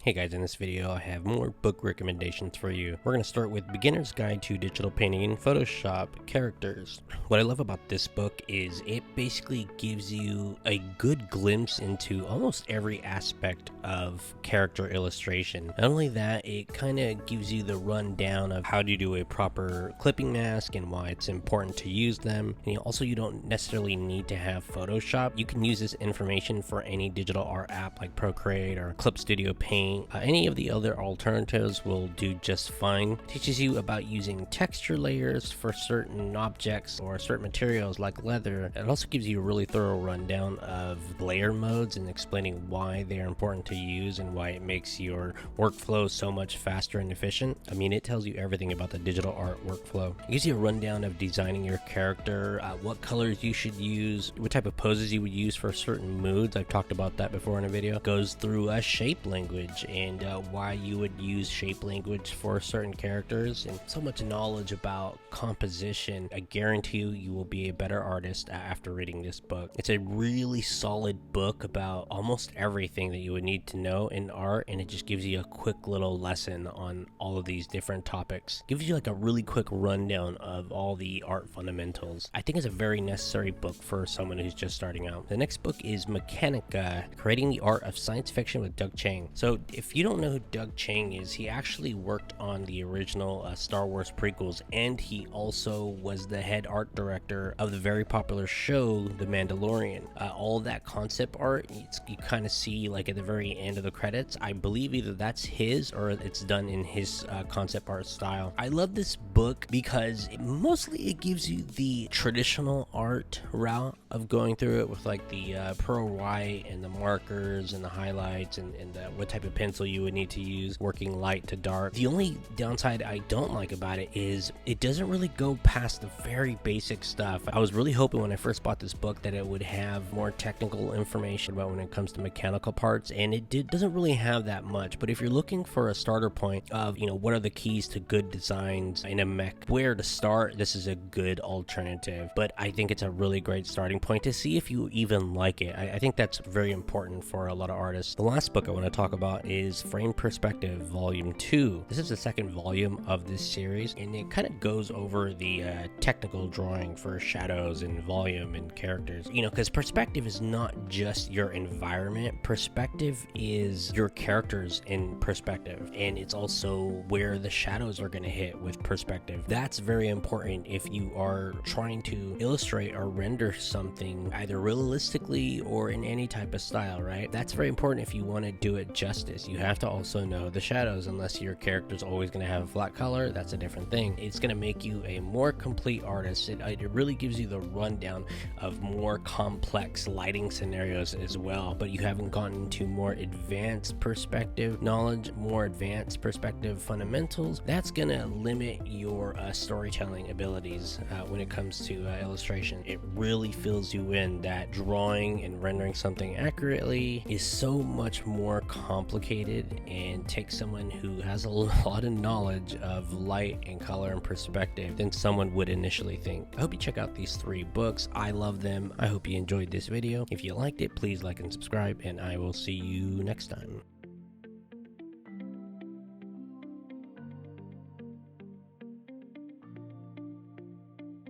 Hey guys, in this video I have more book recommendations for you. We're going to start with Beginner's Guide to Digital Painting in Photoshop Characters. What I love about this book is it basically gives you a good glimpse into almost every aspect of character illustration. Not only that, it kind of gives you the rundown of how to do a proper clipping mask and why it's important to use them. And also, you don't necessarily need to have Photoshop. You can use this information for any digital art app like Procreate or Clip Studio Paint. Any of the other alternatives will do just fine. It teaches you about using texture layers for certain objects or certain materials like leather. It also gives you a really thorough rundown of layer modes and explaining why they are important to use and why it makes your workflow so much faster and efficient. I mean, it tells you everything about the digital art workflow. It gives you a rundown of designing your character, what colors you should use, what type of poses you would use for certain moods. I've talked about that before in a video. It goes through a shape language and why you would use shape language for certain characters, and so much knowledge about composition. I guarantee you will be a better artist after reading this book. It's a really solid book about almost everything that you would need to know in art, and it just gives you a quick little lesson on all of these different topics. It gives you like a really quick rundown of all the art fundamentals. I think it's a very necessary book for someone who's just starting out. The next book is Mechanica, Creating the Art of Science Fiction with Doug Chiang. So if you don't know who Doug Chiang is, he actually worked on the original Star Wars prequels, and he also was the head art director of the very popular show The Mandalorian. All of that concept art you kind of see like at the very end of the credits. I believe either that's his or it's done in his concept art style. I love this book because it gives you the traditional art route of going through it with like the pearl white and the markers and the highlights and what type of pencil you would need to use, working light to dark. The only downside I don't like about it is it doesn't really go past the very basic stuff. I was really hoping when I first bought this book that it would have more technical information about when it comes to mechanical parts, and it doesn't really have that much. But if you're looking for a starter point of, what are the keys to good designs in a mech, where to start, this is a good alternative. But I think it's a really great starting point to see if you even like it. I think that's very important for a lot of artists. The last book I want to talk about is Frame Perspective Volume 2. This is the second volume of this series, and it kind of goes over the technical drawing for shadows and volume and characters. Because perspective is not just your environment. Perspective is your characters in perspective, and it's also where the shadows are going to hit with perspective. That's very important if you are trying to illustrate or render something either realistically or in any type of style, right? That's very important if you want to do it justice. You have to also know the shadows. Unless your character's always going to have a flat color, that's a different thing. It's going to make you a more complete artist. It really gives you the rundown of more complex lighting scenarios as well, but you haven't gotten into more advanced perspective knowledge, more advanced perspective fundamentals. That's going to limit your storytelling abilities when it comes to illustration. It really fills you in that drawing and rendering something accurately is so much more complicated and takes someone who has a lot of knowledge of light and color and perspective than someone would initially think. I hope you check out these 3 books. I love them. I hope you enjoyed this video. If you liked it, please like and subscribe, and I will see you next time.